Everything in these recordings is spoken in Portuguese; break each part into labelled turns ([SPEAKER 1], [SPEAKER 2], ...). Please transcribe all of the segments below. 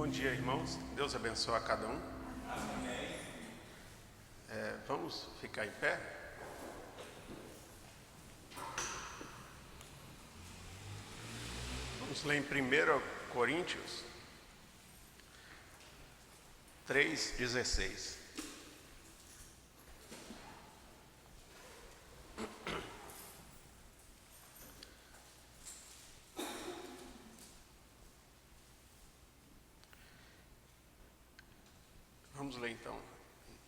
[SPEAKER 1] Bom dia, irmãos. Deus abençoe a cada um. Vamos ficar em pé? Vamos ler em 1 Coríntios 3:16. Vamos ler então.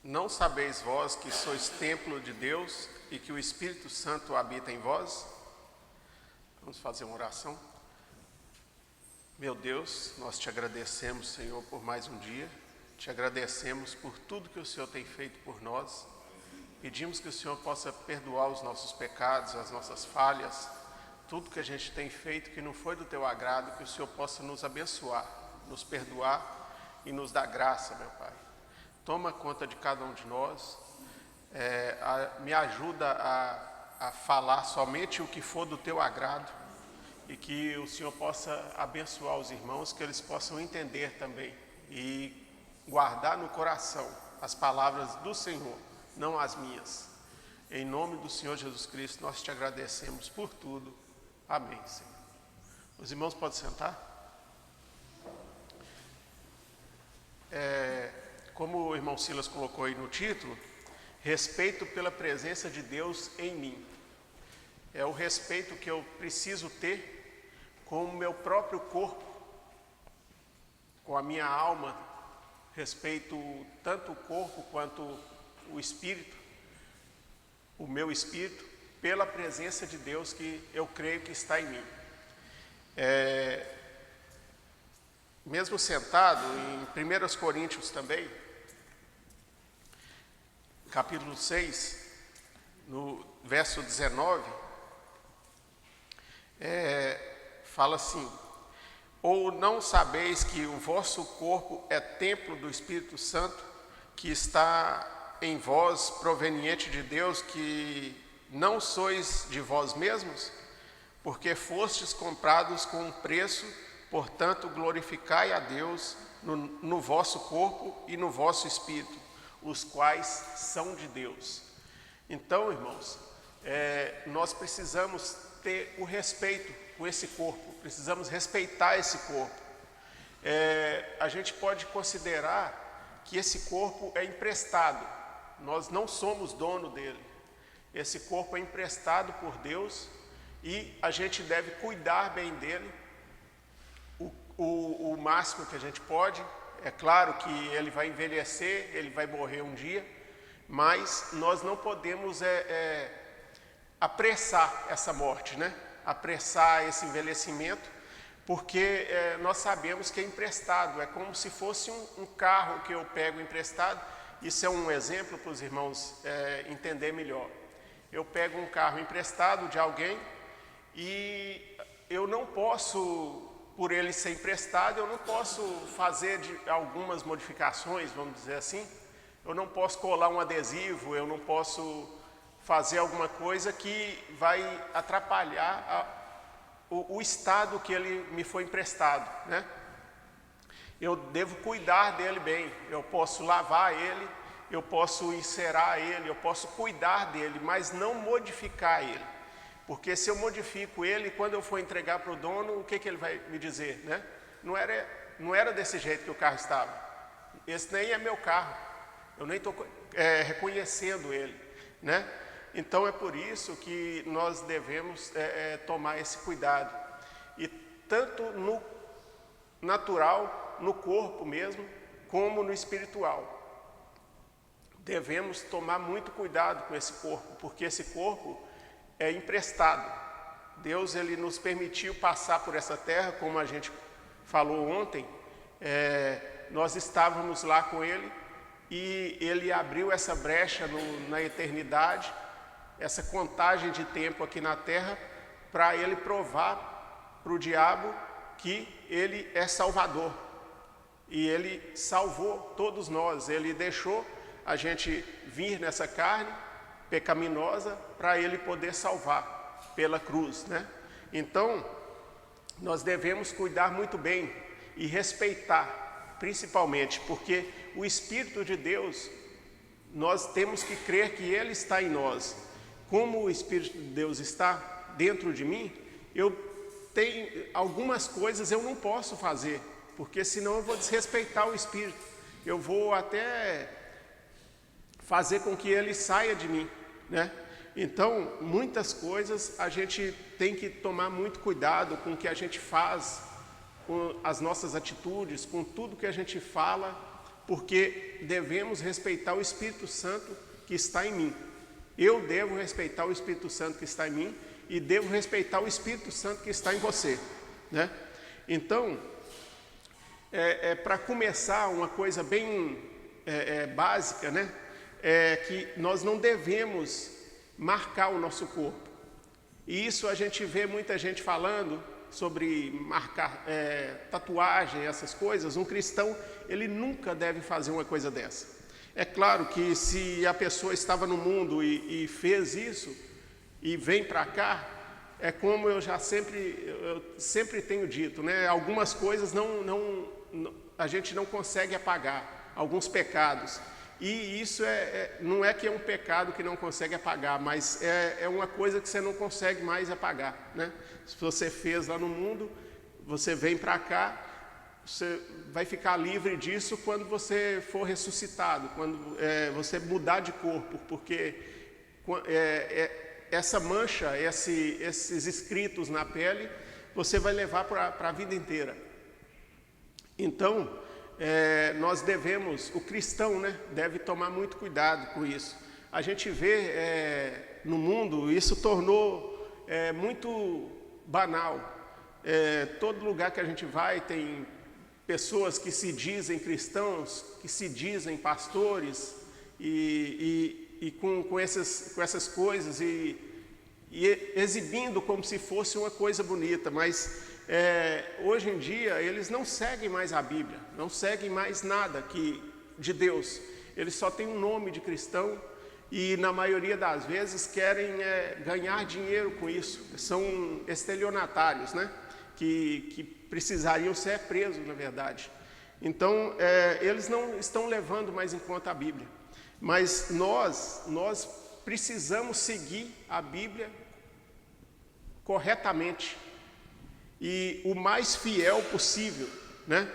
[SPEAKER 1] Não sabeis vós que sois templo de Deus e que o Espírito Santo habita em vós? Vamos fazer uma oração. Meu Deus, nós te agradecemos, Senhor, por mais um dia. Te agradecemos por tudo que o Senhor tem feito por nós. Pedimos que o Senhor possa perdoar os nossos pecados, as nossas falhas, tudo que a gente tem feito que não foi do teu agrado, que o Senhor possa nos abençoar, nos perdoar e nos dar graça, meu Pai. Toma conta de cada um de nós, me ajuda a falar somente o que for do teu agrado e que o Senhor possa abençoar os irmãos, que eles possam entender também e guardar no coração as palavras do Senhor, não as minhas. Em nome do Senhor Jesus Cristo, nós te agradecemos por tudo. Amém, Senhor. Os irmãos podem sentar? Como o irmão Silas colocou aí no título, respeito pela presença de Deus em mim. É o respeito que eu preciso ter com o meu próprio corpo, com a minha alma. Respeito tanto o corpo quanto o espírito, o meu espírito, pela presença de Deus que eu creio que está em mim. Mesmo sentado, em 1 Coríntios também, capítulo 6, no verso 19, fala assim: ou não sabeis que o vosso corpo é templo do Espírito Santo, que está em vós, proveniente de Deus, que não sois de vós mesmos? Porque fostes comprados com um preço, portanto glorificai a Deus no vosso corpo e no vosso espírito, os quais são de Deus. Então, irmãos, nós precisamos ter o respeito com esse corpo, precisamos respeitar esse corpo. A gente pode considerar que esse corpo é emprestado, nós não somos dono dele. Esse corpo é emprestado por Deus e a gente deve cuidar bem dele, o máximo que a gente pode. É claro que ele vai envelhecer, ele vai morrer um dia, mas nós não podemos apressar essa morte, né? Apressar esse envelhecimento, porque nós sabemos que é emprestado, é como se fosse um carro que eu pego emprestado. Isso é um exemplo para os irmãos entender melhor. Eu pego um carro emprestado de alguém e eu não posso, por ele ser emprestado, eu não posso fazer algumas modificações, vamos dizer assim. Eu não posso colar um adesivo, eu não posso fazer alguma coisa que vai atrapalhar o estado que ele me foi emprestado, né? Eu devo cuidar dele bem, eu posso lavar ele, eu posso encerar ele, eu posso cuidar dele, mas não modificar ele. Porque se eu modifico ele, quando eu for entregar para o dono, o que ele vai me dizer, né? Não era desse jeito que o carro estava. Esse nem é meu carro. Eu nem estou reconhecendo ele, né? Então é por isso que nós devemos tomar esse cuidado. E tanto no natural, no corpo mesmo, como no espiritual. Devemos tomar muito cuidado com esse corpo, porque esse corpo é emprestado. Deus, ele nos permitiu passar por essa terra, como a gente falou ontem. Nós estávamos lá com ele e ele abriu essa brecha na eternidade, essa contagem de tempo aqui na terra, para ele provar para o diabo que ele é Salvador. E ele salvou todos nós, ele deixou a gente vir nessa carne pecaminosa para ele poder salvar pela cruz, né? Então, nós devemos cuidar muito bem e respeitar principalmente, porque o Espírito de Deus, nós temos que crer que Ele está em nós. Como o Espírito de Deus está dentro de mim, eu tenho algumas coisas eu não posso fazer, porque senão eu vou desrespeitar o Espírito. Eu vou até fazer com que ele saia de mim, né? Então, muitas coisas a gente tem que tomar muito cuidado com o que a gente faz, com as nossas atitudes, com tudo que a gente fala, porque devemos respeitar o Espírito Santo que está em mim. Eu devo respeitar o Espírito Santo que está em mim e devo respeitar o Espírito Santo que está em você, né? Então, para começar, uma coisa bem básica, né? É que nós não devemos marcar o nosso corpo. E isso a gente vê muita gente falando sobre marcar tatuagem, essas coisas. Um cristão, ele nunca deve fazer uma coisa dessa. É claro que se a pessoa estava no mundo e fez isso e vem para cá, é como eu sempre tenho dito, né? Algumas coisas a gente não consegue apagar, alguns pecados. E isso não é que é um pecado que não consegue apagar, mas é uma coisa que você não consegue mais apagar, né? Se você fez lá no mundo, você vem para cá, você vai ficar livre disso quando você for ressuscitado, quando você mudar de corpo, porque essa mancha, esses escritos na pele, você vai levar para a vida inteira. Então, nós devemos, o cristão, né, deve tomar muito cuidado com isso. A gente vê no mundo, isso tornou muito banal. Todo lugar que a gente vai tem pessoas que se dizem cristãos, que se dizem pastores, e com essas coisas, e exibindo como se fosse uma coisa bonita, mas hoje em dia eles não seguem mais a Bíblia, não seguem mais nada de Deus. Eles só têm um nome de cristão e na maioria das vezes querem ganhar dinheiro com isso. São estelionatários, né? Que precisariam ser presos, na verdade. Então, eles não estão levando mais em conta a Bíblia. Mas nós precisamos seguir a Bíblia corretamente e o mais fiel possível, né?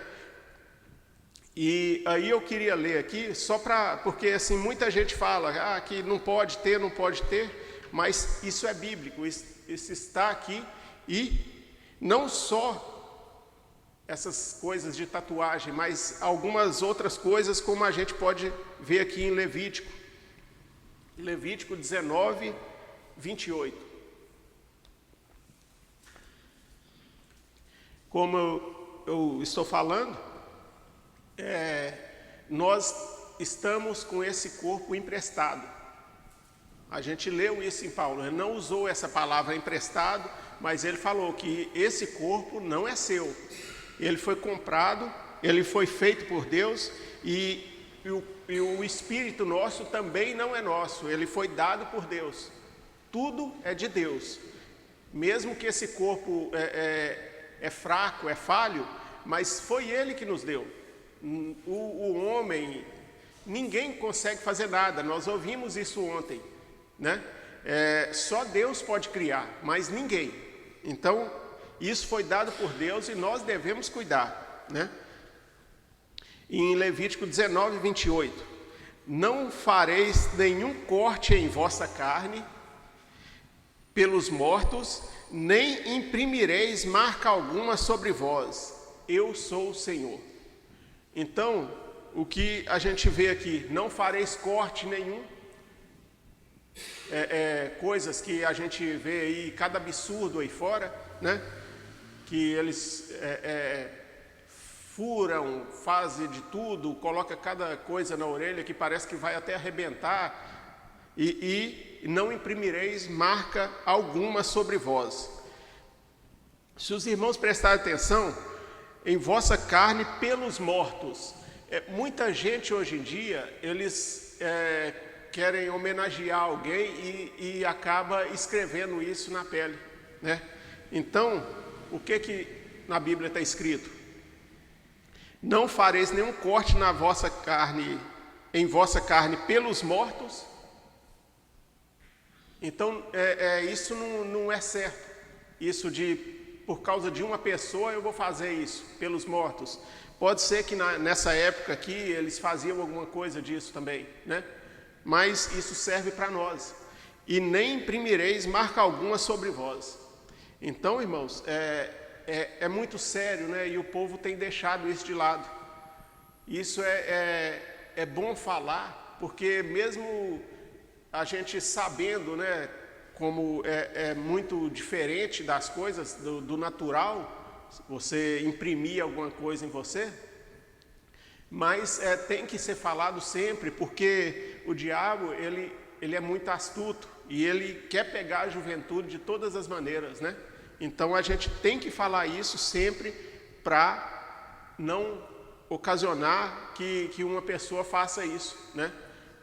[SPEAKER 1] E aí eu queria ler aqui, porque assim, muita gente fala que não pode ter, mas isso é bíblico, isso está aqui, e não só essas coisas de tatuagem, mas algumas outras coisas, como a gente pode ver aqui em Levítico 19, 28. Como eu estou falando, nós estamos com esse corpo emprestado. A gente leu isso em Paulo, ele não usou essa palavra emprestado, mas ele falou que esse corpo não é seu. Ele foi comprado, ele foi feito por Deus e o espírito nosso também não é nosso, ele foi dado por Deus. Tudo é de Deus. Mesmo que esse corpo é fraco, é falho, mas foi Ele que nos deu. O homem, ninguém consegue fazer nada, nós ouvimos isso ontem, né? Só Deus pode criar, mas ninguém. Então, isso foi dado por Deus e nós devemos cuidar, né? Em Levítico 19, 28, não fareis nenhum corte em vossa carne pelos mortos, nem imprimireis marca alguma sobre vós, eu sou o Senhor. Então, o que a gente vê aqui, não fareis corte nenhum, coisas que a gente vê aí, cada absurdo aí fora, né? Que eles furam, fazem de tudo, coloca cada coisa na orelha que parece que vai até arrebentar, e não imprimireis marca alguma sobre vós. Se os irmãos prestarem atenção, em vossa carne pelos mortos. Muita gente hoje em dia, eles querem homenagear alguém e acaba escrevendo isso na pele, né? Então, o que na Bíblia está escrito? Não fareis nenhum corte na vossa carne, em vossa carne pelos mortos. Então, isso não é certo. Isso de, por causa de uma pessoa, eu vou fazer isso, pelos mortos. Pode ser que nessa época aqui, eles faziam alguma coisa disso também, né? Mas isso serve para nós. E nem imprimireis marca alguma sobre vós. Então, irmãos, é muito sério, né? E o povo tem deixado isso de lado. Isso é bom falar, porque mesmo a gente sabendo, né, como é muito diferente das coisas, do natural, você imprimir alguma coisa em você, mas tem que ser falado sempre, porque o diabo, ele é muito astuto e ele quer pegar a juventude de todas as maneiras, né? Então a gente tem que falar isso sempre para não ocasionar que uma pessoa faça isso, né?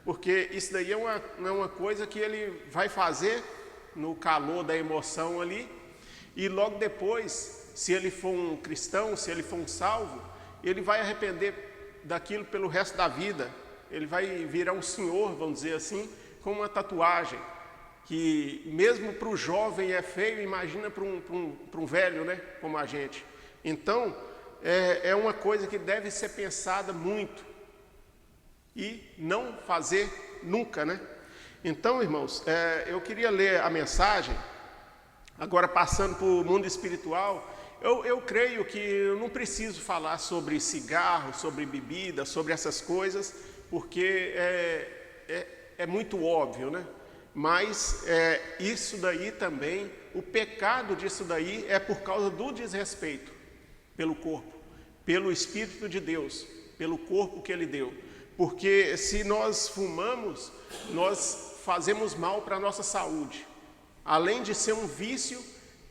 [SPEAKER 1] Porque isso daí não é uma coisa que ele vai fazer no calor da emoção ali, e logo depois, se ele for um cristão, se ele for um salvo, ele vai arrepender daquilo pelo resto da vida. Ele vai virar um senhor, vamos dizer assim, com uma tatuagem, que mesmo para o jovem é feio, imagina para um velho, né, como a gente. Então, é uma coisa que deve ser pensada muito e não fazer nunca, né? Então, irmãos, eu queria ler a mensagem, agora passando para o mundo espiritual. Eu creio que eu não preciso falar sobre cigarro, sobre bebida, sobre essas coisas, porque é muito óbvio, né? Mas isso daí também, o pecado disso daí é por causa do desrespeito pelo corpo, pelo Espírito de Deus, pelo corpo que Ele deu. Porque se nós fumamos, nós fazemos mal para a nossa saúde. Além de ser um vício,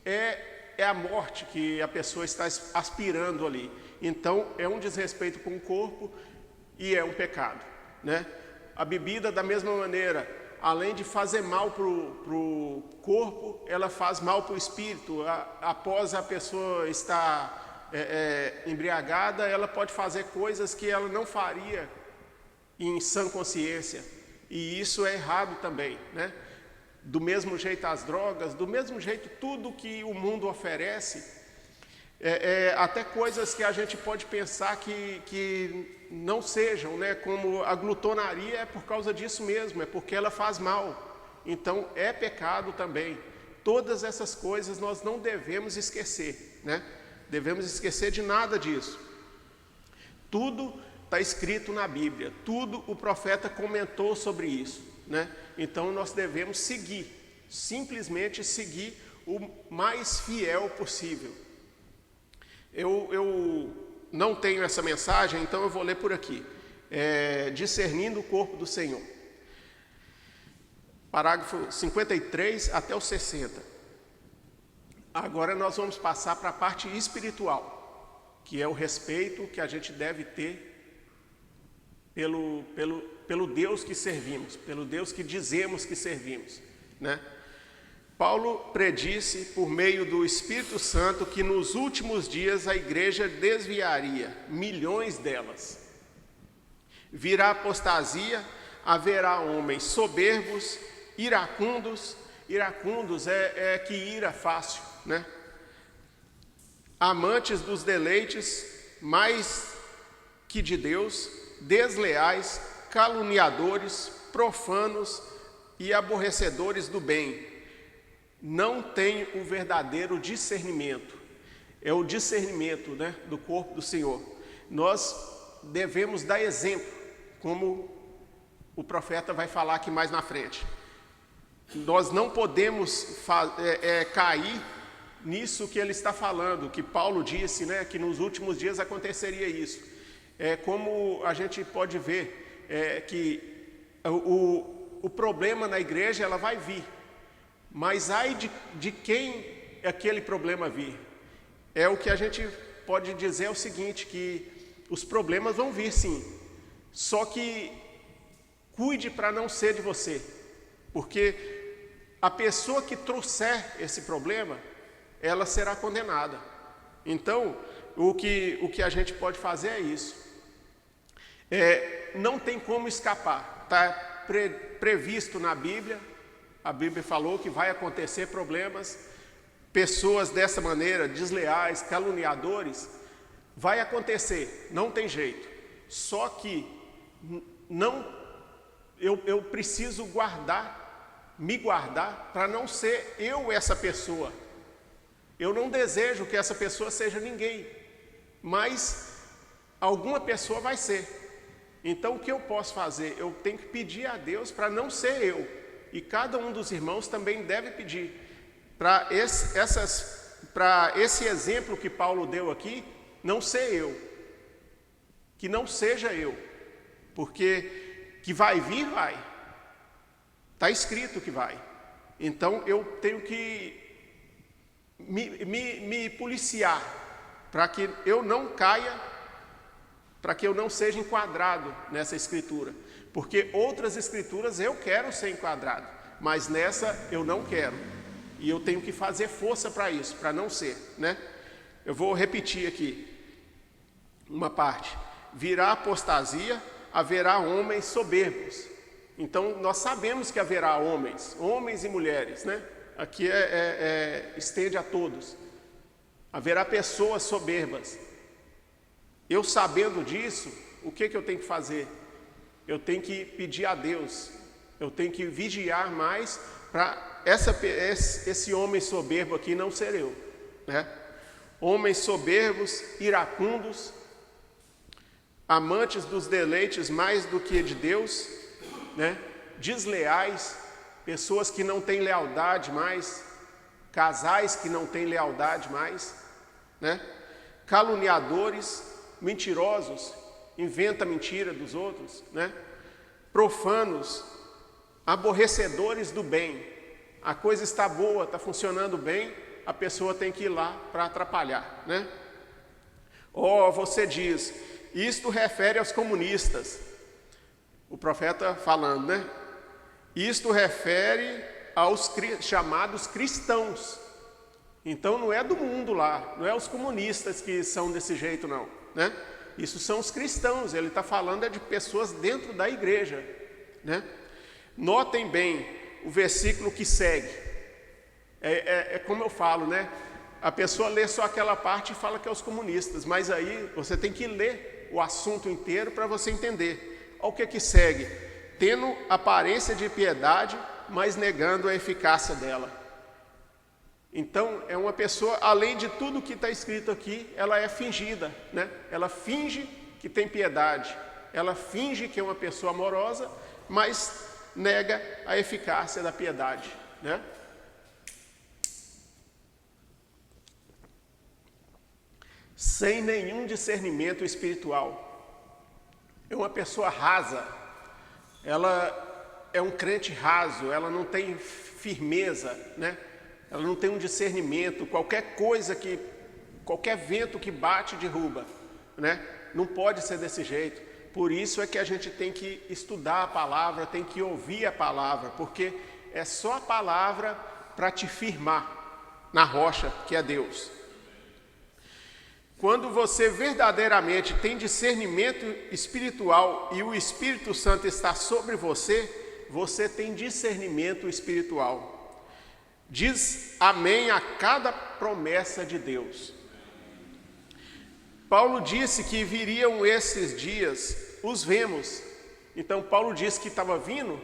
[SPEAKER 1] é a morte que a pessoa está aspirando ali. Então, é um desrespeito com o corpo e é um pecado, né? A bebida, da mesma maneira, além de fazer mal para o corpo, ela faz mal para o espírito. Após a pessoa estar embriagada, ela pode fazer coisas que ela não faria em sã consciência. E isso é errado também, né? Do mesmo jeito as drogas, do mesmo jeito tudo que o mundo oferece, até coisas que a gente pode pensar que não sejam, né? Como a glutonaria, é por causa disso mesmo, é porque ela faz mal. Então é pecado também. Todas essas coisas nós não devemos esquecer, né? Devemos esquecer de nada disso. Tudo está escrito na Bíblia, tudo o profeta comentou sobre isso, né? Então nós devemos seguir, simplesmente seguir o mais fiel possível. Eu não tenho essa mensagem, então eu vou ler por aqui. Discernindo o corpo do Senhor. Parágrafo 53 até o 60. Agora nós vamos passar para a parte espiritual, que é o respeito que a gente deve ter pelo Deus que servimos, pelo Deus que dizemos que servimos, né? Paulo predisse por meio do Espírito Santo que nos últimos dias a igreja desviaria milhões delas. Virá apostasia, haverá homens soberbos, iracundos é que ira fácil, né? Amantes dos deleites mais que de Deus, desleais, caluniadores, profanos e aborrecedores do bem. Não têm o verdadeiro discernimento. É o discernimento, né, do corpo do Senhor. Nós devemos dar exemplo, como o profeta vai falar aqui mais na frente. Nós não podemos cair nisso que ele está falando, que Paulo disse, né, que nos últimos dias aconteceria isso. Como a gente pode ver, que o problema na igreja ela vai vir, mas ai de quem aquele problema vir. O que a gente pode dizer é o seguinte, que os problemas vão vir sim, só que cuide para não ser de você, porque a pessoa que trouxer esse problema, ela será condenada. Então, o que a gente pode fazer é isso. Não tem como escapar. Está previsto na Bíblia. A Bíblia falou que vai acontecer problemas. Pessoas dessa maneira, desleais, caluniadores, vai acontecer. Não tem jeito. Só que eu preciso me guardar para não ser eu essa pessoa. Eu não desejo que essa pessoa seja ninguém, mas alguma pessoa vai ser. Então o que eu posso fazer? Eu tenho que pedir a Deus para não ser eu. E cada um dos irmãos também deve pedir para esse exemplo que Paulo deu aqui, não ser eu. Que não seja eu. Porque que vai vir, vai. Está escrito que vai. Então eu tenho que me policiar para que eu não caia, para que eu não seja enquadrado nessa escritura. Porque outras escrituras eu quero ser enquadrado, mas nessa eu não quero. E eu tenho que fazer força para isso, para não ser, né? Eu vou repetir aqui uma parte. Virá apostasia, haverá homens soberbos. Então nós sabemos que haverá homens e mulheres, né? Aqui estende a todos. Haverá pessoas soberbas. Eu sabendo disso, o que eu tenho que fazer? Eu tenho que pedir a Deus. Eu tenho que vigiar mais para esse homem soberbo aqui não ser eu, né? Homens soberbos, iracundos, amantes dos deleites mais do que de Deus, né? Desleais, pessoas que não têm lealdade mais, casais que não têm lealdade mais, né? Caluniadores, mentirosos, inventa mentira dos outros, né? Profanos, aborrecedores do bem. A coisa está boa, está funcionando bem, a pessoa tem que ir lá para atrapalhar, né? Você diz, isto refere aos comunistas. O profeta falando, né? Isto refere aos chamados cristãos. Então não é do mundo lá, não é os comunistas que são desse jeito não, né? Isso são os cristãos, ele está falando de pessoas dentro da igreja, né? Notem bem o versículo que segue. Como eu falo, né? A pessoa lê só aquela parte e fala que é os comunistas, mas aí você tem que ler o assunto inteiro para você entender. Olha o que segue. Tendo aparência de piedade, mas negando a eficácia dela. Então, é uma pessoa, além de tudo que está escrito aqui, ela é fingida, né? Ela finge que tem piedade, ela finge que é uma pessoa amorosa, mas nega a eficácia da piedade, né? Sem nenhum discernimento espiritual. É uma pessoa rasa, ela é um crente raso, ela não tem firmeza, né? Ela não tem um discernimento, qualquer vento que bate, derruba, né? Não pode ser desse jeito. Por isso é que a gente tem que estudar a palavra, tem que ouvir a palavra, porque é só a palavra para te firmar na rocha que é Deus. Quando você verdadeiramente tem discernimento espiritual e o Espírito Santo está sobre você, você tem discernimento espiritual. Diz amém a cada promessa de Deus. Paulo disse que viriam esses dias, os vemos. Então Paulo disse que estava vindo,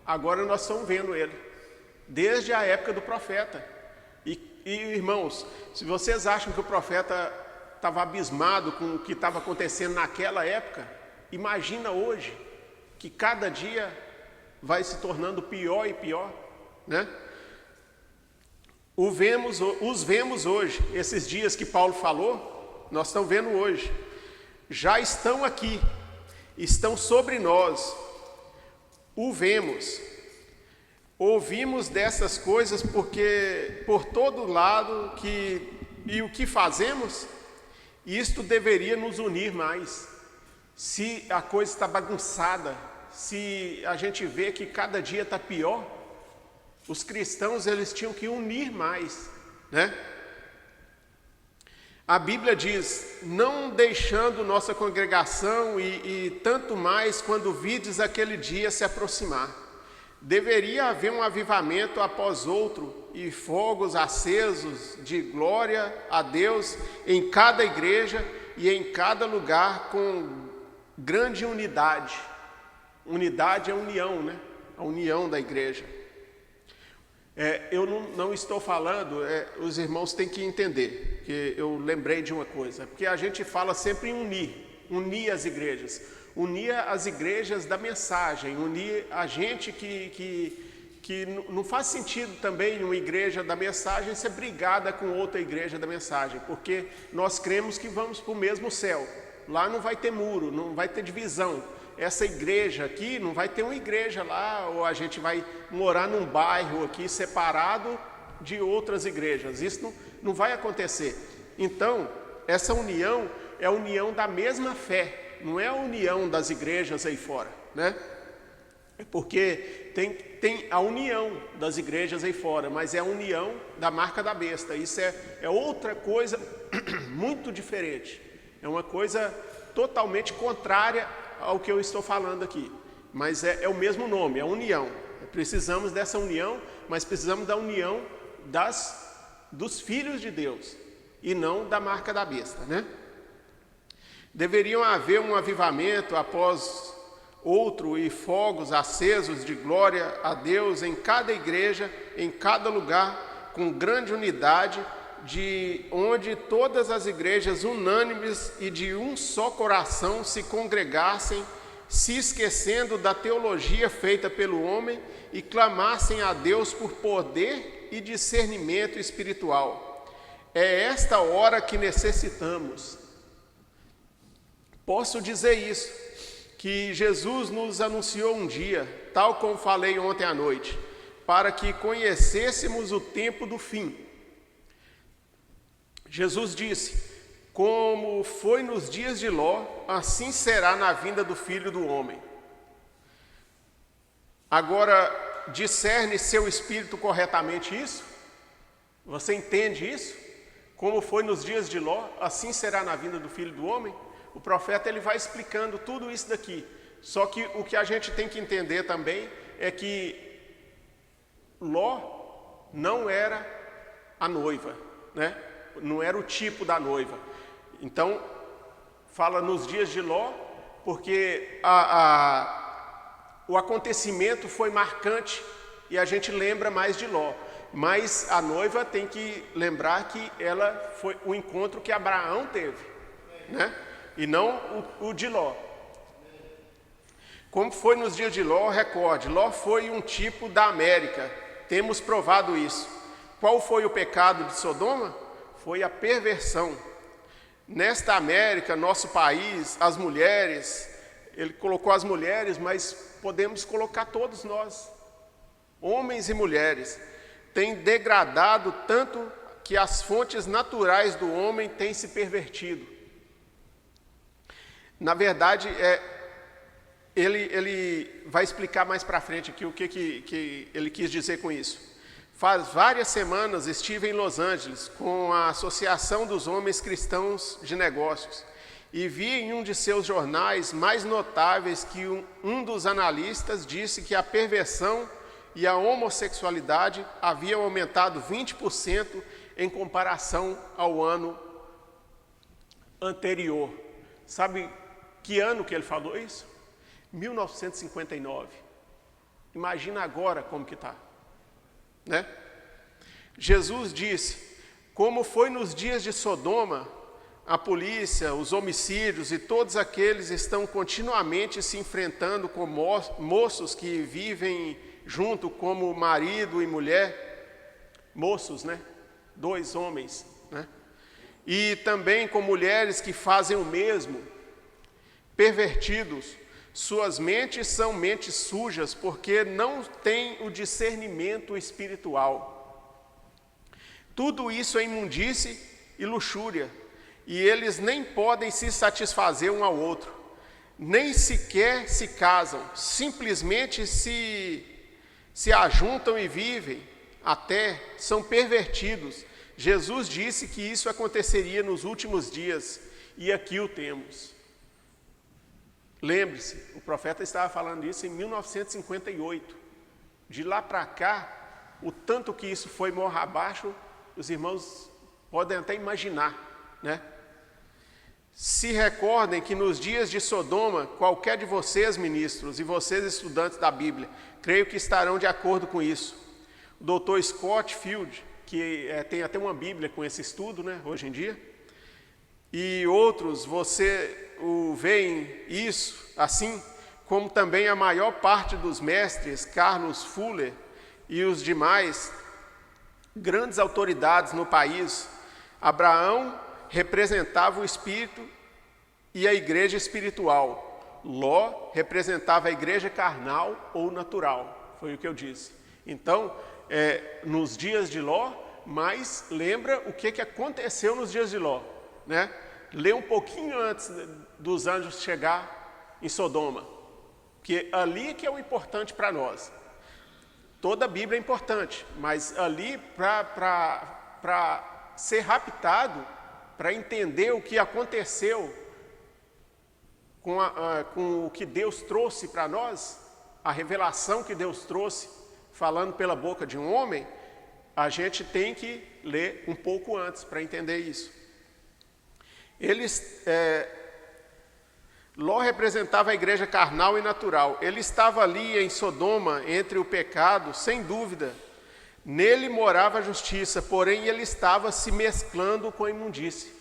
[SPEAKER 1] agora nós estamos vendo ele. Desde a época do profeta. E irmãos, se vocês acham que o profeta estava abismado com o que estava acontecendo naquela época, imagina hoje, que cada dia vai se tornando pior e pior, né? Os vemos hoje, esses dias que Paulo falou, nós estamos vendo hoje. Já estão aqui, estão sobre nós. O vemos. Ouvimos dessas coisas porque por todo lado e o que fazemos? Isto deveria nos unir mais. Se a coisa está bagunçada, se a gente vê que cada dia está pior, os cristãos eles tinham que unir mais, né? A Bíblia diz, não deixando nossa congregação e tanto mais quando vides aquele dia se aproximar. Deveria haver um avivamento após outro e fogos acesos de glória a Deus em cada igreja e em cada lugar com grande unidade. Unidade é união, né? A união da igreja. Eu não estou falando, os irmãos têm que entender, que eu lembrei de uma coisa, porque a gente fala sempre em unir as igrejas da mensagem, unir a gente que não faz sentido também uma igreja da mensagem ser brigada com outra igreja da mensagem, porque nós cremos que vamos para o mesmo céu, lá não vai ter muro, não vai ter divisão. Essa igreja aqui, não vai ter uma igreja lá, ou a gente vai morar num bairro aqui separado de outras igrejas. Isso não vai acontecer. Então, essa união é a união da mesma fé, não é a união das igrejas aí fora, né? Porque tem a união das igrejas aí fora, mas é a união da marca da besta. Isso é outra coisa muito diferente. É uma coisa totalmente contrária ao que eu estou falando aqui, mas é o mesmo nome, é a união. Precisamos dessa união, mas precisamos da união dos filhos de Deus e não da marca da besta, né? Deveriam haver um avivamento após outro e fogos acesos de glória a Deus em cada igreja, em cada lugar, com grande unidade, de onde todas as igrejas unânimes e de um só coração se congregassem, se esquecendo da teologia feita pelo homem e clamassem a Deus por poder e discernimento espiritual. É esta hora que necessitamos. Posso dizer isso, que Jesus nos anunciou um dia, tal como falei ontem à noite, para que conhecêssemos o tempo do fim. Jesus disse, como foi nos dias de Ló, assim será na vinda do Filho do Homem. Agora, discerne seu espírito corretamente isso? Você entende isso? Como foi nos dias de Ló, assim será na vinda do Filho do Homem? O profeta ele vai explicando tudo isso daqui. Só que o que a gente tem que entender também é que Ló não era a noiva, né? Não era o tipo da noiva. Então, fala nos dias de Ló, porque o acontecimento foi marcante e a gente lembra mais de Ló. Mas a noiva tem que lembrar que ela foi o encontro que Abraão teve, né? E não o de Ló. Como foi nos dias de Ló, recorde, Ló foi um tipo da América, temos provado isso. Qual foi o pecado de Sodoma? Foi a perversão. Nesta América, nosso país, as mulheres, ele colocou as mulheres, mas podemos colocar todos nós, homens e mulheres, têm degradado tanto que as fontes naturais do homem têm se pervertido. Na verdade, ele vai explicar mais para frente aqui o que ele quis dizer com isso. Faz várias semanas estive em Los Angeles com a Associação dos Homens Cristãos de Negócios e vi em um de seus jornais mais notáveis que um dos analistas disse que a perversão e a homossexualidade haviam aumentado 20% em comparação ao ano anterior. Sabe que ano que ele falou isso? 1959. Imagina agora como que está. Né? Jesus disse, como foi nos dias de Sodoma, a polícia, os homicídios e todos aqueles estão continuamente se enfrentando com moços que vivem junto como marido e mulher, moços, né? 2 homens, né? E também com mulheres que fazem o mesmo, pervertidos. Suas mentes são mentes sujas, porque não têm o discernimento espiritual. Tudo isso é imundície e luxúria, e eles nem podem se satisfazer um ao outro, nem sequer se casam, simplesmente se ajuntam e vivem, até são pervertidos, Jesus disse que isso aconteceria nos últimos dias, e aqui o temos. Lembre-se, o profeta estava falando isso em 1958. De lá para cá, o tanto que isso foi morra abaixo, os irmãos podem até imaginar, né? Se recordem que nos dias de Sodoma, qualquer de vocês, ministros, e vocês, estudantes da Bíblia, creio que estarão de acordo com isso. O Dr. Scott Field, que tem até uma Bíblia com esse estudo, né, hoje em dia, e outros, você veem isso assim, como também a maior parte dos mestres, Carlos Fuller e os demais grandes autoridades no país. Abraão representava o espírito e a igreja espiritual. Ló representava a igreja carnal ou natural, foi o que eu disse. Então, nos dias de Ló, mas lembra o que aconteceu nos dias de Ló, né? Lê um pouquinho antes dos anjos chegar em Sodoma, que ali que é o importante para nós. Toda a Bíblia é importante, mas ali para ser raptado, para entender o que aconteceu com o que Deus trouxe para nós, a revelação que Deus trouxe, falando pela boca de um homem, a gente tem que ler um pouco antes para entender isso. Ló representava a igreja carnal e natural. Ele estava ali em Sodoma, entre o pecado, sem dúvida. Nele morava a justiça, porém ele estava se mesclando com a imundície.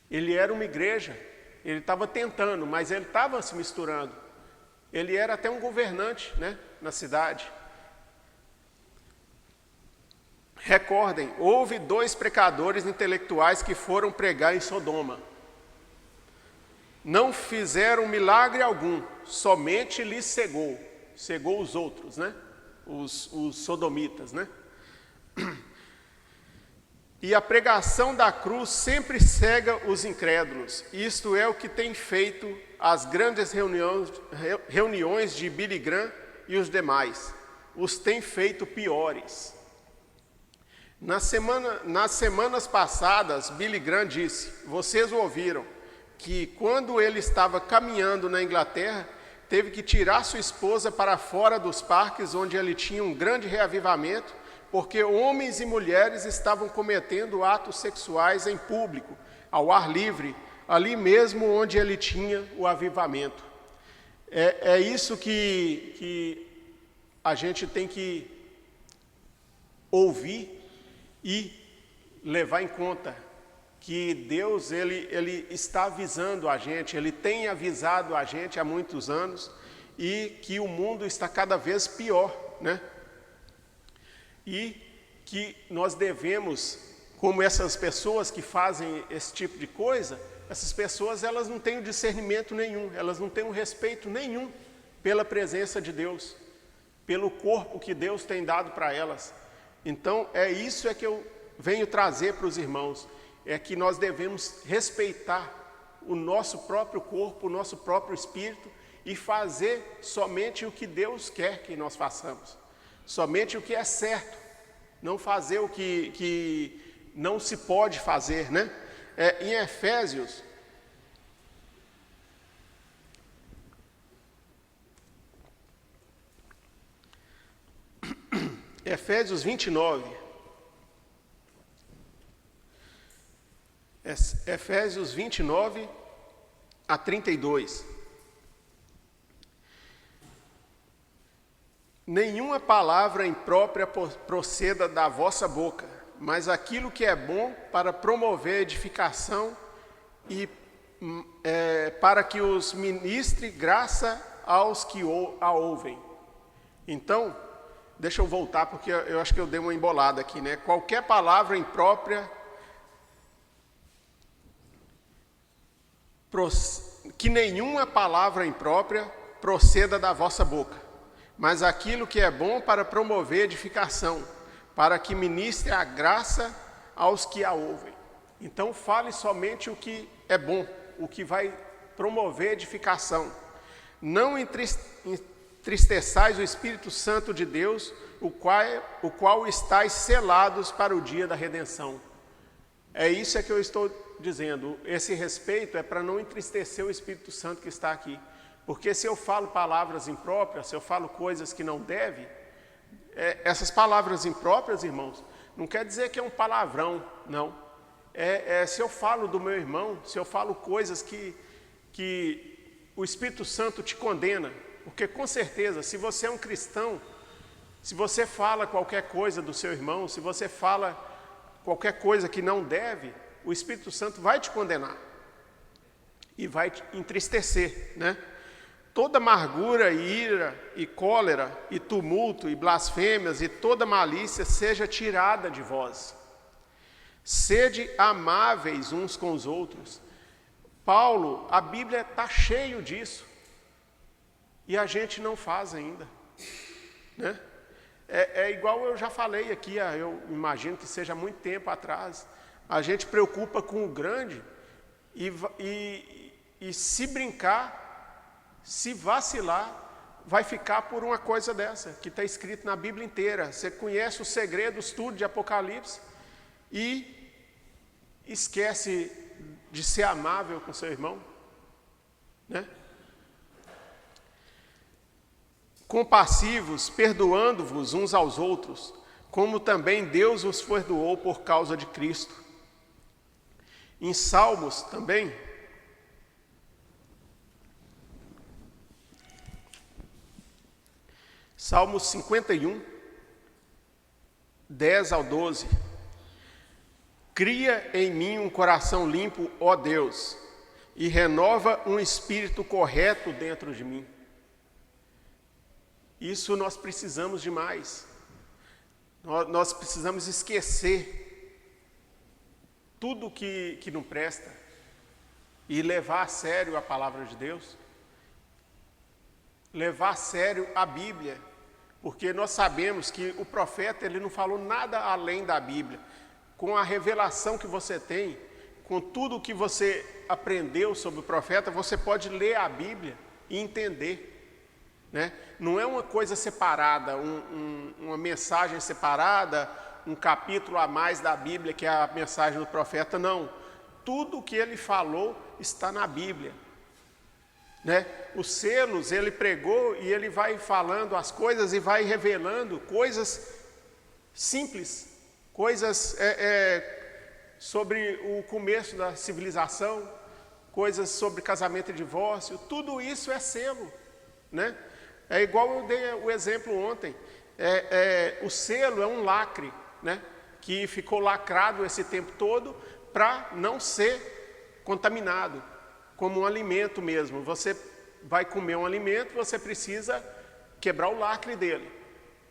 [SPEAKER 1] Ele era uma igreja, ele estava tentando, mas ele estava se misturando. Ele era até um governante, né, na cidade. Recordem, houve 2 pecadores intelectuais que foram pregar em Sodoma. Não fizeram milagre algum, somente lhes cegou os outros, né? Os sodomitas, né? E a pregação da cruz sempre cega os incrédulos. Isto é o que tem feito as grandes reuniões de Billy Graham e os demais. Os tem feito piores. Nas semanas passadas, Billy Graham disse, vocês o ouviram, que quando ele estava caminhando na Inglaterra, teve que tirar sua esposa para fora dos parques, onde ele tinha um grande reavivamento, porque homens e mulheres estavam cometendo atos sexuais em público, ao ar livre, ali mesmo onde ele tinha o avivamento. É isso que a gente tem que ouvir e levar em conta, que Deus ele está avisando a gente, Ele tem avisado a gente há muitos anos, e que o mundo está cada vez pior, né? E que nós devemos, como essas pessoas que fazem esse tipo de coisa, essas pessoas elas não têm o discernimento nenhum, elas não têm o respeito nenhum pela presença de Deus, pelo corpo que Deus tem dado para elas. Então isso que eu venho trazer para os irmãos, é que nós devemos respeitar o nosso próprio corpo, o nosso próprio espírito, e fazer somente o que Deus quer que nós façamos, somente o que é certo, não fazer o que não se pode fazer, né? Em Efésios 29, Efésios 29 a 32. Nenhuma palavra imprópria proceda da vossa boca, mas aquilo que é bom para promover edificação e para que os ministre graça aos que a ouvem. Então, deixa eu voltar, porque eu acho que eu dei uma embolada aqui, né? Qualquer palavra imprópria, que nenhuma palavra imprópria proceda da vossa boca, mas aquilo que é bom para promover edificação, para que ministre a graça aos que a ouvem. Então fale somente o que é bom, o que vai promover edificação, não entristeçais o Espírito Santo de Deus, o qual estáis selados para o dia da redenção. É isso que eu estou dizendo. Esse respeito é para não entristecer o Espírito Santo que está aqui. Porque se eu falo palavras impróprias, se eu falo coisas que não deve, essas palavras impróprias, irmãos, não quer dizer que é um palavrão, não. Se eu falo do meu irmão, se eu falo coisas que o Espírito Santo te condena, porque com certeza, se você é um cristão, se você fala qualquer coisa do seu irmão, se você fala qualquer coisa que não deve, o Espírito Santo vai te condenar e vai te entristecer, né? Toda amargura, ira e cólera e tumulto e blasfêmias e toda malícia seja tirada de vós. Sede amáveis uns com os outros. Paulo, a Bíblia está cheio disso e a gente não faz ainda, né? Igual eu já falei aqui, eu imagino que seja muito tempo atrás. A gente preocupa com o grande e se brincar, se vacilar, vai ficar por uma coisa dessa, que está escrito na Bíblia inteira. Você conhece os segredos, tudo de Apocalipse, e esquece de ser amável com seu irmão, né? Compassivos, perdoando-vos uns aos outros, como também Deus os perdoou por causa de Cristo. Em Salmos também, Salmos 51, 10 ao 12. Cria em mim um coração limpo, ó Deus, e renova um espírito correto dentro de mim. Isso nós precisamos demais. Nós precisamos esquecer tudo que não presta e levar a sério a palavra de Deus, levar a sério a Bíblia, porque nós sabemos que o profeta ele não falou nada além da Bíblia. Com a revelação que você tem, com tudo que você aprendeu sobre o profeta, você pode ler a Bíblia e entender, né? Não é uma coisa separada, uma mensagem separada, um capítulo a mais da Bíblia que é a mensagem do profeta, não. Tudo o que ele falou está na Bíblia, né? Os selos ele pregou e ele vai falando as coisas e vai revelando coisas simples, coisas sobre o começo da civilização, coisas sobre casamento e divórcio. Tudo isso é selo, né? É igual eu dei o exemplo ontem. O selo é um lacre, né? Que ficou lacrado esse tempo todo para não ser contaminado, como um alimento mesmo. Você vai comer um alimento, você precisa quebrar o lacre dele.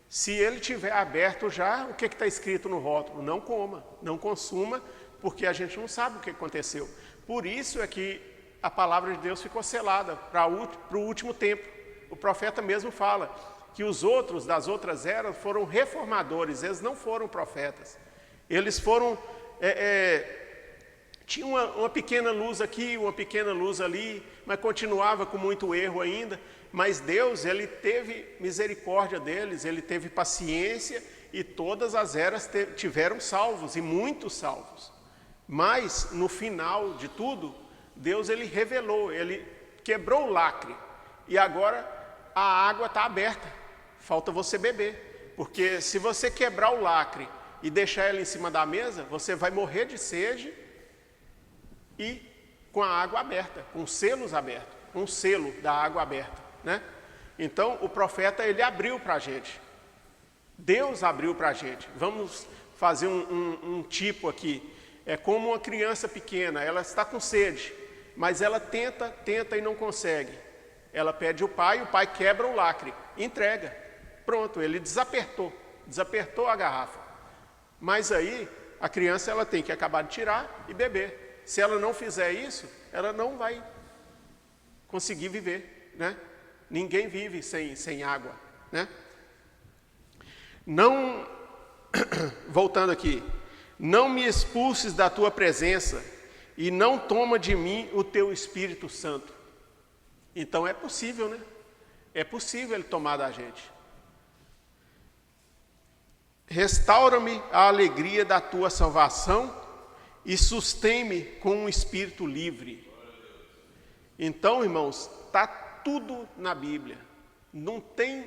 [SPEAKER 1] Se ele estiver aberto já, o que está escrito no rótulo? Não coma, não consuma, porque a gente não sabe o que aconteceu. Por isso é que a palavra de Deus ficou selada para o último tempo. O profeta mesmo fala que os outros das outras eras foram reformadores, eles não foram profetas. Eles foram... tinha uma pequena luz aqui, uma pequena luz ali, mas continuava com muito erro ainda. Mas Deus, ele teve misericórdia deles, ele teve paciência e todas as eras tiveram salvos, e muitos salvos. Mas, no final de tudo, Deus, ele revelou, ele quebrou o lacre. E agora a água está aberta, falta você beber. Porque se você quebrar o lacre e deixar ela em cima da mesa, você vai morrer de sede e com a água aberta, com os selos abertos, um selo da água aberta, né? Então, o profeta, ele abriu para a gente. Deus abriu para a gente. Vamos fazer um tipo aqui. É como uma criança pequena, ela está com sede, mas ela tenta e não consegue. Ela pede o pai quebra o lacre, entrega. Pronto, ele desapertou a garrafa. Mas aí, a criança ela tem que acabar de tirar e beber. Se ela não fizer isso, ela não vai conseguir viver, né? Ninguém vive sem água, né? Não, voltando aqui, não me expulses da tua presença e não toma de mim o teu Espírito Santo. Então é possível, né? É possível Ele tomar da gente. Restaura-me a alegria da tua salvação e sustém-me com um espírito livre. Então, irmãos, está tudo na Bíblia. Não tem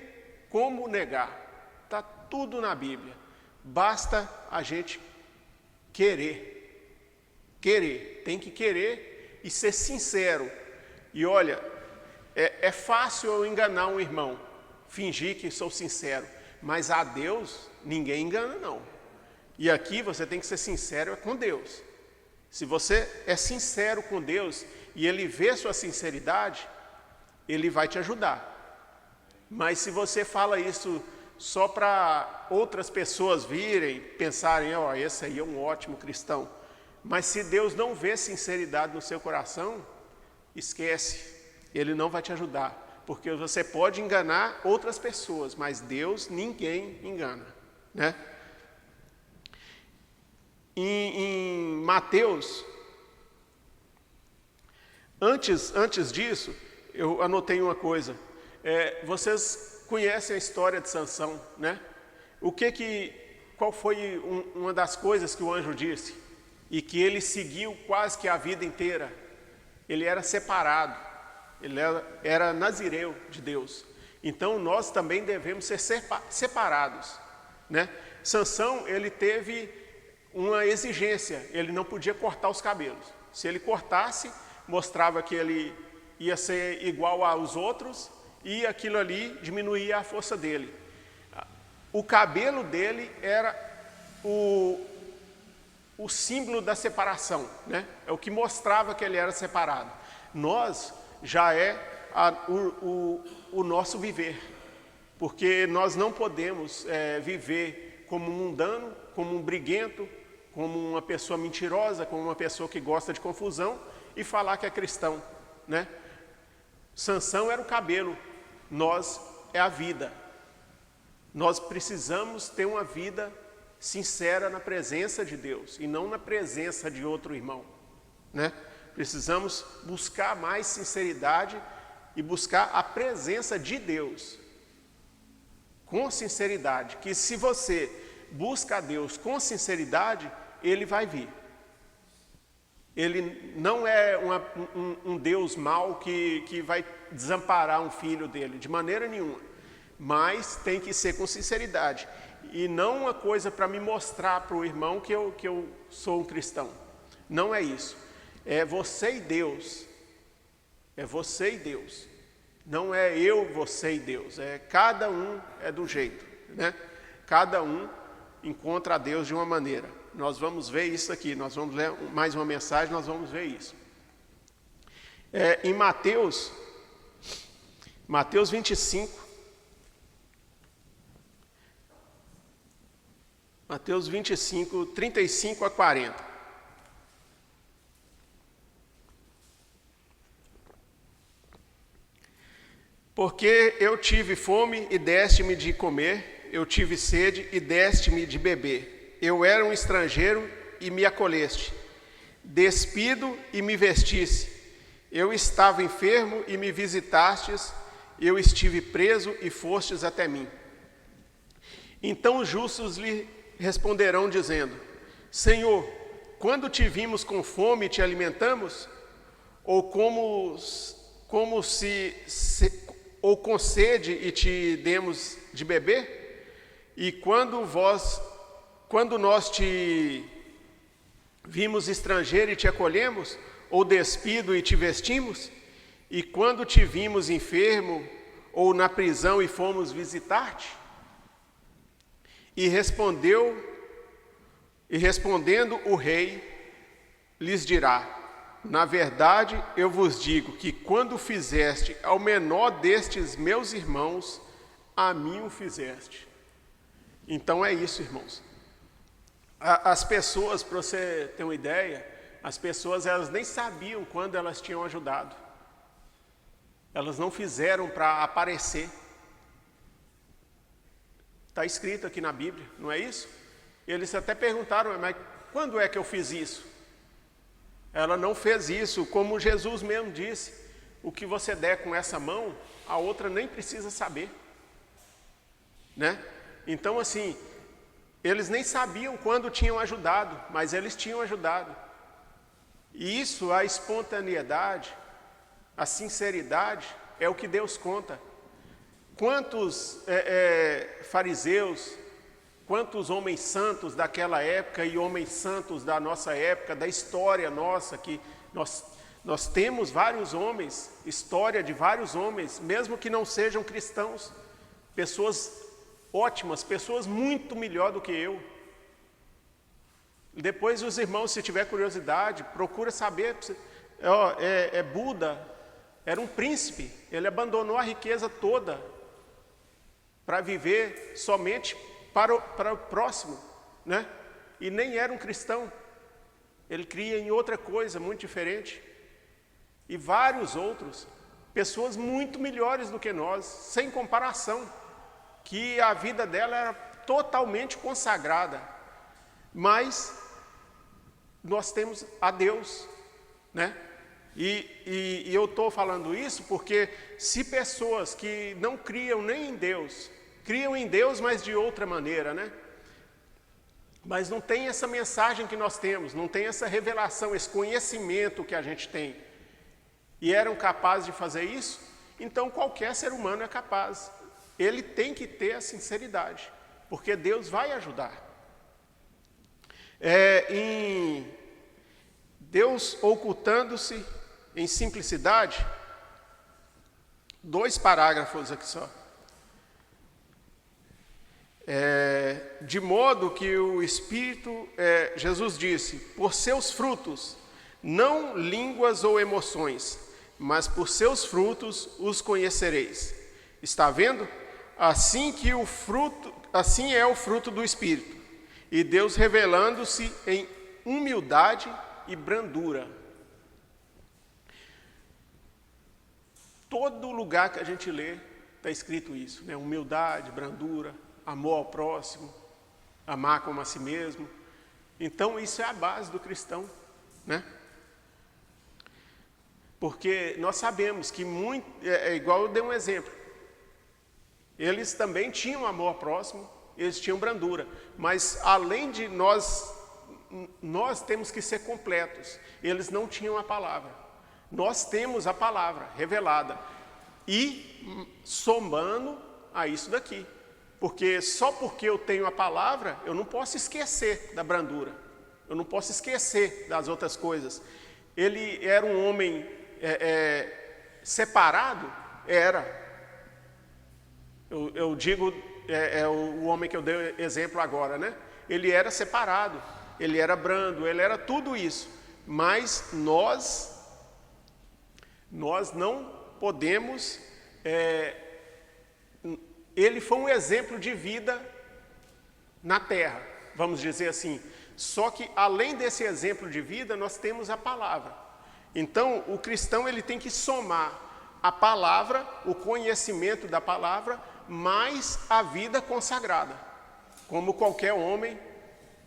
[SPEAKER 1] como negar. Está tudo na Bíblia. Basta a gente querer. Querer. Tem que querer e ser sincero. E olha, é fácil eu enganar um irmão, fingir que sou sincero. Mas a Deus, ninguém engana, não. E aqui você tem que ser sincero com Deus. Se você é sincero com Deus e Ele vê sua sinceridade, Ele vai te ajudar. Mas se você fala isso só para outras pessoas virem, pensarem, ó, esse aí é um ótimo cristão. Mas se Deus não vê sinceridade no seu coração, esquece, Ele não vai te ajudar. Porque você pode enganar outras pessoas, mas Deus ninguém engana, né? Em Mateus, antes disso, eu anotei uma coisa. Vocês conhecem a história de Sansão, né? Qual foi uma das coisas que o anjo disse? E que ele seguiu quase que a vida inteira. Ele era separado, ele era nazireu de Deus. Então nós também devemos ser separados, né? Sansão, ele teve uma exigência, ele não podia cortar os cabelos. Se ele cortasse, mostrava que ele ia ser igual aos outros e aquilo ali diminuía a força dele. O cabelo dele era o símbolo da separação, né? É o que mostrava que ele era separado. Nós já é o nosso viver, porque nós não podemos viver como um mundano, como um briguento, como uma pessoa mentirosa, como uma pessoa que gosta de confusão e falar que é cristão, né? Sansão era o cabelo, nós é a vida. Nós precisamos ter uma vida sincera na presença de Deus e não na presença de outro irmão, né? Precisamos buscar mais sinceridade e buscar a presença de Deus com sinceridade, que se você busca a Deus com sinceridade, Ele vai vir. Ele não é um Deus mau que vai desamparar um filho dele, de maneira nenhuma. Mas tem que ser com sinceridade. E não uma coisa para me mostrar para o irmão que eu sou um cristão. Não é isso. É você e Deus. É você e Deus. Não é eu, você e Deus. Cada um é do jeito, né? Cada um encontra a Deus de uma maneira. Nós vamos ver isso aqui. Nós vamos ler mais uma mensagem, nós vamos ver isso. Em Mateus 25. Mateus 25, 35 a 40. Porque eu tive fome e deste-me de comer, eu tive sede e deste-me de beber. Eu era um estrangeiro e me acolheste, despido e me vestiste. Eu estava enfermo e me visitastes, eu estive preso e fostes até mim. Então os justos lhe responderão dizendo: Senhor, quando te vimos com fome e te alimentamos? Ou ou com sede e te demos de beber? E quando nós te vimos estrangeiro e te acolhemos? Ou despido e te vestimos? E quando te vimos enfermo ou na prisão e fomos visitar-te? E respondendo o rei, lhes dirá: na verdade, eu vos digo que quando fizeste ao menor destes meus irmãos, a mim o fizeste. Então é isso, irmãos. As pessoas, para você ter uma ideia, as pessoas elas nem sabiam quando elas tinham ajudado. Elas não fizeram para aparecer. Está escrito aqui na Bíblia, não é isso? Eles até perguntaram: mas quando é que eu fiz isso? Ela não fez isso, como Jesus mesmo disse: o que você der com essa mão, a outra nem precisa saber, né? Então, assim, eles nem sabiam quando tinham ajudado, mas eles tinham ajudado. E isso, a espontaneidade, a sinceridade, é o que Deus conta. Quantos fariseus, quantos homens santos daquela época e homens santos da nossa época, da história nossa, que nós temos vários homens, história de vários homens, mesmo que não sejam cristãos, pessoas ótimas, pessoas muito melhor do que eu. Depois os irmãos, se tiver curiosidade, procura saber. Buda era um príncipe, ele abandonou a riqueza toda para viver somente para o próximo, né? E nem era um cristão, ele cria em outra coisa muito diferente. E vários outros, pessoas muito melhores do que nós, sem comparação, que a vida dela era totalmente consagrada, mas nós temos a Deus, né? E eu estou falando isso porque se pessoas que não criam nem em Deus, criam em Deus, mas de outra maneira, né? Mas não tem essa mensagem que nós temos, não tem essa revelação, esse conhecimento que a gente tem, e eram capazes de fazer isso, então qualquer ser humano é capaz. Ele tem que ter a sinceridade, porque Deus vai ajudar. Em Deus ocultando-se em simplicidade, 2 parágrafos aqui só. De modo que o Espírito, Jesus disse, por seus frutos, não línguas ou emoções, mas por seus frutos os conhecereis. Está vendo? Assim é o fruto do Espírito. E Deus revelando-se em humildade e brandura. Todo lugar que a gente lê está escrito isso, né? Humildade, brandura, amor ao próximo, amar como a si mesmo. Então isso é a base do cristão, né? Porque nós sabemos que igual eu dei um exemplo, eles também tinham amor ao próximo, eles tinham brandura, mas além de nós temos que ser completos. Eles não tinham a palavra, nós temos a palavra revelada, e somando a isso daqui, porque só porque eu tenho a palavra, eu não posso esquecer da brandura, eu não posso esquecer das outras coisas. Ele era um homem separado? Era. Eu digo, o homem que eu dei exemplo agora, né? Ele era separado, ele era brando, ele era tudo isso. Mas nós não podemos... ele foi um exemplo de vida na terra, vamos dizer assim. Só que, além desse exemplo de vida, nós temos a palavra. Então, o cristão ele tem que somar a palavra, o conhecimento da palavra, mais a vida consagrada, como qualquer homem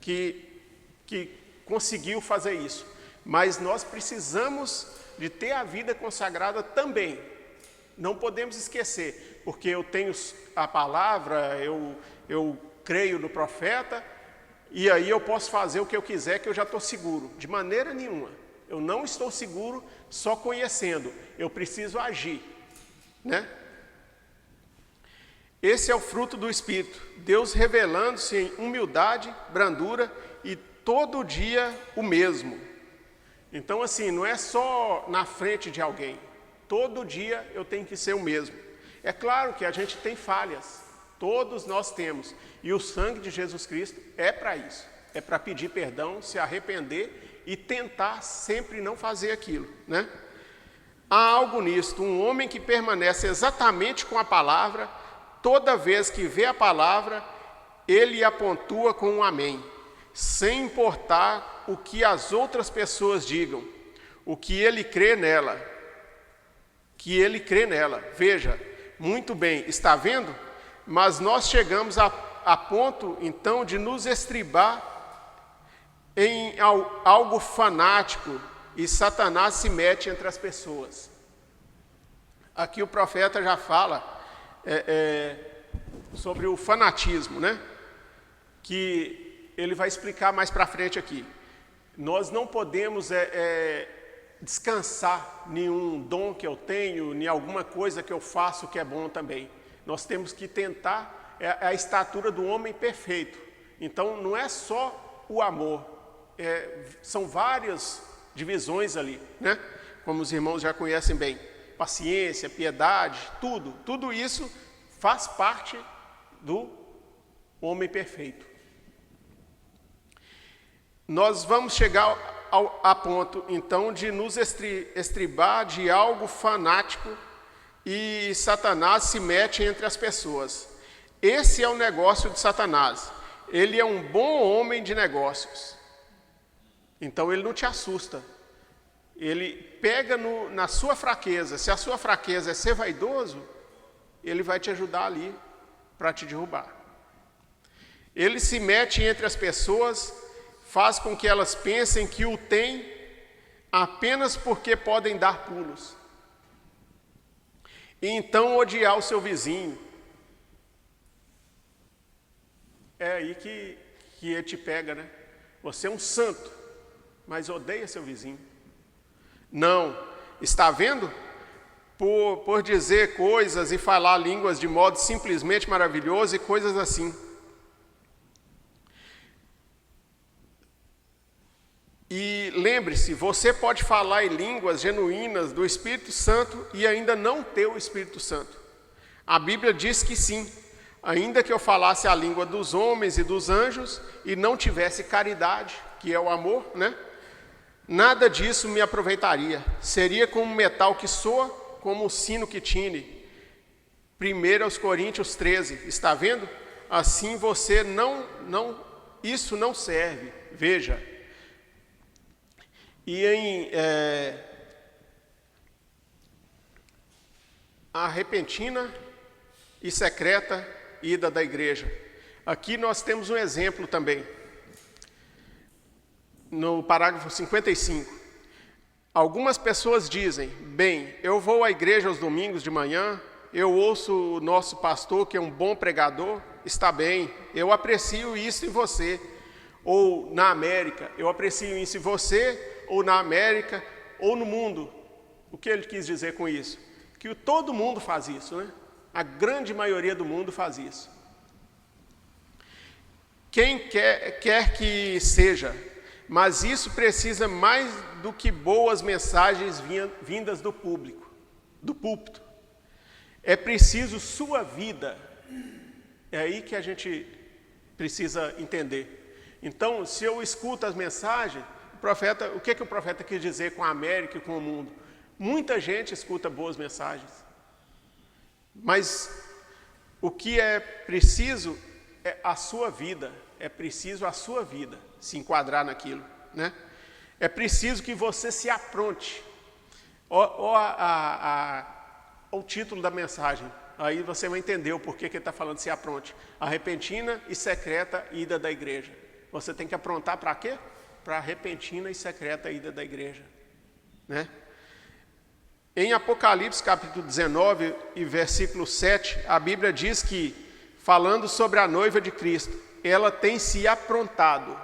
[SPEAKER 1] que conseguiu fazer isso. Mas nós precisamos de ter a vida consagrada também. Não podemos esquecer, porque eu tenho a palavra, eu creio no profeta, e aí eu posso fazer o que eu quiser, que eu já estou seguro. De maneira nenhuma. Eu não estou seguro só conhecendo, eu preciso agir, né? Esse é o fruto do Espírito, Deus revelando-se em humildade, brandura e todo dia o mesmo. Então, assim, não é só na frente de alguém, todo dia eu tenho que ser o mesmo. É claro que a gente tem falhas, todos nós temos, e o sangue de Jesus Cristo é para isso, é para pedir perdão, se arrepender e tentar sempre não fazer aquilo, né? Há algo nisto, um homem que permanece exatamente com a palavra, toda vez que vê a palavra, ele a pontua com um amém, sem importar o que as outras pessoas digam, o que ele crê nela, Veja, muito bem, está vendo? Mas nós chegamos a ponto, então, de nos estribar em algo fanático, e Satanás se mete entre as pessoas. aqui o profeta já fala sobre o fanatismo, né? Que ele vai explicar mais para frente aqui. Nós não podemos descansar nenhum dom que eu tenho, nem alguma coisa que eu faço que é bom também. Nós temos que tentar a estatura do homem perfeito. Então não é só o amor, são várias divisões ali, né? Como os irmãos já conhecem bem. Paciência, piedade, tudo isso faz parte do homem perfeito. Nós vamos chegar a ponto, então, de nos estribar de algo fanático e Satanás se mete entre as pessoas. Esse é o negócio de Satanás. Ele é um bom homem de negócios. Então, ele não te assusta. Ele pega na sua fraqueza. Se a sua fraqueza é ser vaidoso, ele vai te ajudar ali para te derrubar. Ele se mete entre as pessoas, faz com que elas pensem que o têm apenas porque podem dar pulos. E então odiar o seu vizinho. É aí que ele te pega, né? Você é um santo, mas odeia seu vizinho. Não, está vendo? Por dizer coisas e falar línguas de modo simplesmente maravilhoso e coisas assim. E lembre-se, você pode falar em línguas genuínas do Espírito Santo e ainda não ter o Espírito Santo. A Bíblia diz que sim, ainda que eu falasse a língua dos homens e dos anjos e não tivesse caridade, que é o amor, né? Nada disso me aproveitaria. Seria como metal que soa, como o sino que tine. 1 Coríntios 13, está vendo? Assim você isso não serve. Veja. E em a repentina e secreta ida da igreja. Aqui nós temos um exemplo também. No parágrafo 55. Algumas pessoas dizem, bem, eu vou à igreja aos domingos de manhã, eu ouço o nosso pastor que é um bom pregador, está bem, eu aprecio isso em você. Ou na América, eu aprecio isso em você, ou na América, ou no mundo. O que ele quis dizer com isso? Que todo mundo faz isso, né? A grande maioria do mundo faz isso. Quem quer que seja, mas isso precisa mais do que boas mensagens vindas do púlpito. É preciso sua vida. É aí que a gente precisa entender. Então, se eu escuto as mensagens, o que o profeta quis dizer com a América e com o mundo? Muita gente escuta boas mensagens. Mas o que é preciso é a sua vida. É preciso a sua vida se enquadrar naquilo, né? É preciso que você se apronte. O título da mensagem, aí você vai entender o porquê que ele está falando se apronte. A repentina e secreta ida da igreja. Você tem que aprontar para quê? Para a repentina e secreta ida da igreja, né? Em Apocalipse capítulo 19 e versículo 7, a Bíblia diz que, falando sobre a noiva de Cristo, ela tem se aprontado.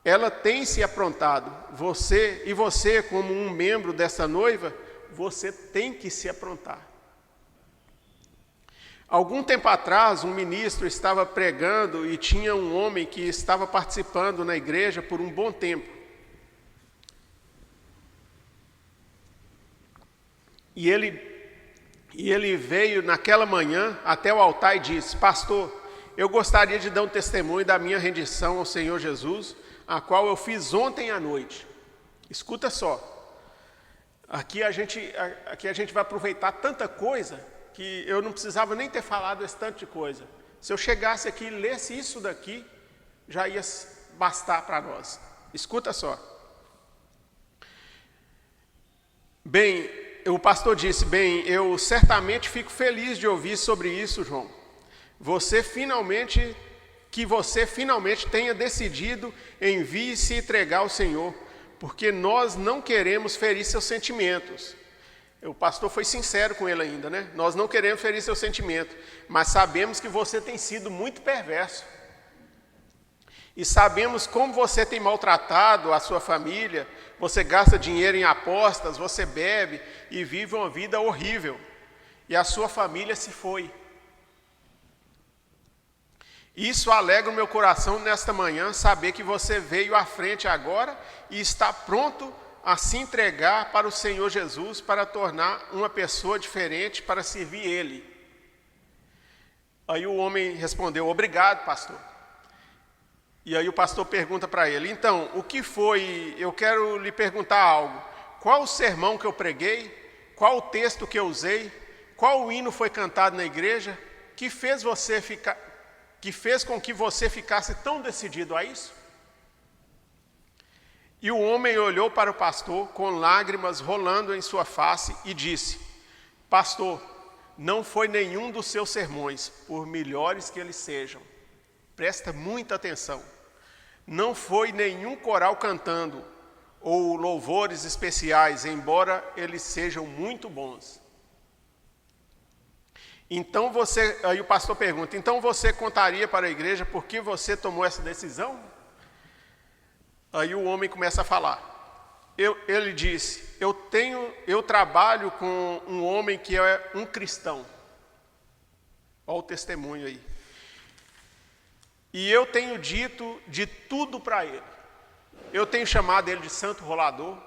[SPEAKER 1] Ela tem se aprontado. Você, como um membro dessa noiva, você tem que se aprontar. Algum tempo atrás, um ministro estava pregando e tinha um homem que estava participando na igreja por um bom tempo. E ele veio naquela manhã até o altar e disse, pastor, eu gostaria de dar um testemunho da minha rendição ao Senhor Jesus, a qual eu fiz ontem à noite. Escuta só. Aqui a gente vai aproveitar tanta coisa que eu não precisava nem ter falado esse tanto de coisa. Se eu chegasse aqui e lesse isso daqui, já ia bastar para nós. Escuta só. Bem, o pastor disse, bem, eu certamente fico feliz de ouvir sobre isso, João. Que você finalmente tenha decidido em vir se entregar ao Senhor, porque nós não queremos ferir seus sentimentos. O pastor foi sincero com ele ainda, né? Nós não queremos ferir seu sentimento, mas sabemos que você tem sido muito perverso. E sabemos como você tem maltratado a sua família, você gasta dinheiro em apostas, você bebe e vive uma vida horrível. E a sua família se foi. Isso alegra o meu coração nesta manhã, saber que você veio à frente agora e está pronto a se entregar para o Senhor Jesus, para tornar uma pessoa diferente, para servir Ele. Aí o homem respondeu: obrigado, pastor. E aí o pastor pergunta para ele: então, o que foi? Eu quero lhe perguntar algo. Qual o sermão que eu preguei? Qual o texto que eu usei? Qual o hino foi cantado na igreja? Que fez com que você ficasse tão decidido a isso? E o homem olhou para o pastor com lágrimas rolando em sua face e disse: pastor, não foi nenhum dos seus sermões, por melhores que eles sejam. Presta muita atenção. Não foi nenhum coral cantando ou louvores especiais, embora eles sejam muito bons. Então aí o pastor pergunta: então você contaria para a igreja por que você tomou essa decisão? Aí o homem começa a falar. Ele disse: eu trabalho com um homem que é um cristão. Olha o testemunho aí. E eu tenho dito de tudo para ele. Eu tenho chamado ele de santo rolador,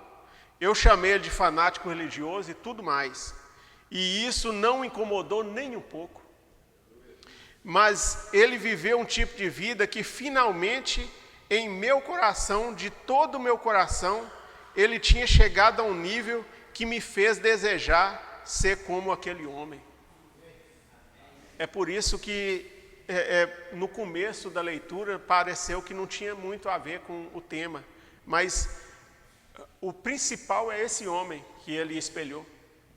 [SPEAKER 1] eu chamei ele de fanático religioso e tudo mais. E isso não o incomodou nem um pouco. Mas ele viveu um tipo de vida que finalmente, em meu coração, de todo o meu coração, ele tinha chegado a um nível que me fez desejar ser como aquele homem. É por isso que no começo da leitura pareceu que não tinha muito a ver com o tema, mas o principal é esse homem que ele espelhou,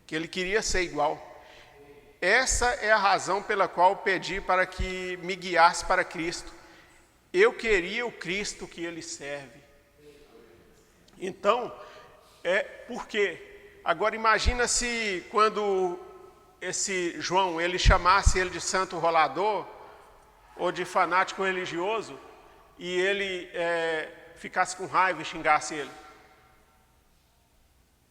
[SPEAKER 1] que ele queria ser igual. Essa é a razão pela qual pedi para que me guiasse para Cristo. Eu queria o Cristo que ele serve. Então, por quê? Agora imagina se quando esse João, ele chamasse ele de santo rolador, ou de fanático religioso, e ele ficasse com raiva e xingasse ele.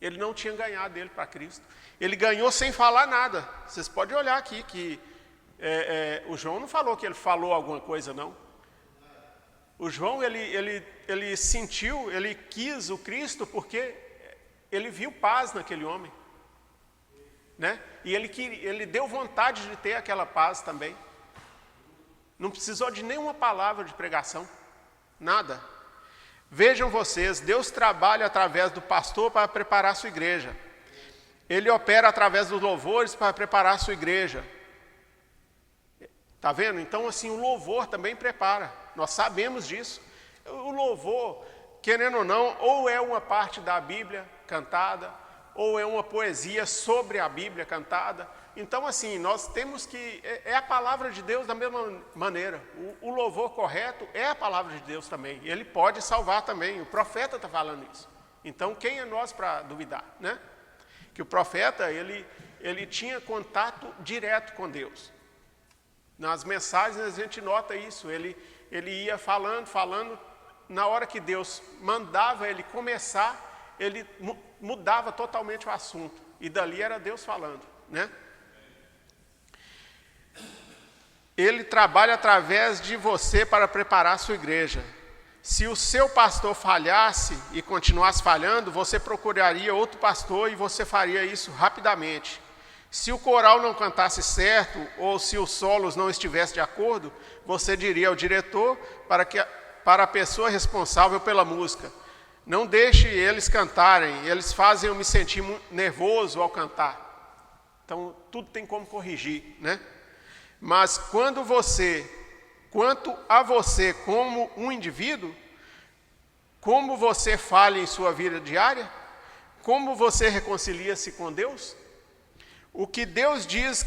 [SPEAKER 1] Ele não tinha ganhado ele para Cristo. Ele ganhou sem falar nada. Vocês podem olhar aqui que o João não falou que ele falou alguma coisa, não. O João, ele sentiu, ele quis o Cristo porque ele viu paz naquele homem. Né? E ele deu vontade de ter aquela paz também. Não precisou de nenhuma palavra de pregação, nada. Vejam vocês, Deus trabalha através do pastor para preparar a sua igreja. Ele opera através dos louvores para preparar a sua igreja. Está vendo? Então, assim, o louvor também prepara. Nós sabemos disso. O louvor, querendo ou não, ou é uma parte da Bíblia cantada, ou é uma poesia sobre a Bíblia cantada. Então, assim, nós temos que... É a palavra de Deus da mesma maneira. O louvor correto é a palavra de Deus também. Ele pode salvar também. O profeta está falando isso. Então, quem é nós para duvidar, né? Que o profeta, ele tinha contato direto com Deus. Nas mensagens a gente nota isso. Ele ia falando. Na hora que Deus mandava ele começar, ele mudava totalmente o assunto. E dali era Deus falando, né? Ele trabalha através de você para preparar a sua igreja. Se o seu pastor falhasse e continuasse falhando, você procuraria outro pastor e você faria isso rapidamente. Se o coral não cantasse certo ou se os solos não estivessem de acordo, você diria ao diretor para a pessoa responsável pela música: não deixe eles cantarem, eles fazem eu me sentir nervoso ao cantar. Então, tudo tem como corrigir, né? Mas quanto a você como um indivíduo, como você falha em sua vida diária, como você reconcilia-se com Deus, o que Deus diz